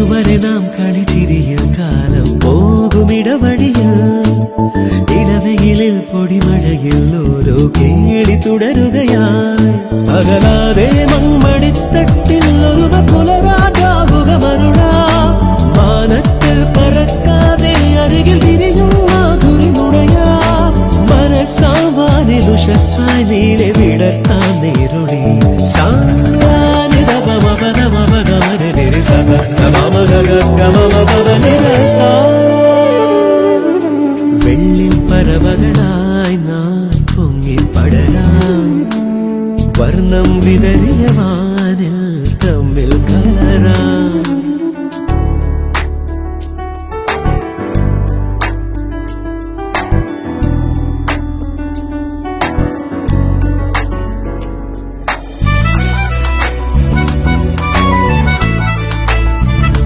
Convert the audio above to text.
ഇതുവരെ നാം കളിച്ചിരിയ കാലം പോകുമിടവഴിയിൽ ഇടവയിലിൽ പൊടിമഴയിൽ ഓരോ കേളി തുടരുകയായി അകലാതെ മൺമടിത്തട്ടിൽ ഒരു പുലരാജാവുകമരുളാ മാനത്തിൽ പറക്കാതെ അരികിൽ വിരിയും മാധുരിമുടയാ മനസ്സാവാനിൽ ഉഷസ്സായി നീലെ വിടർത്താൻ നേരുടി വെള്ളിൽ പറവകളായി നാം പൊങ്ങിപ്പടരാം വർണ്ണം വിതറിയവാ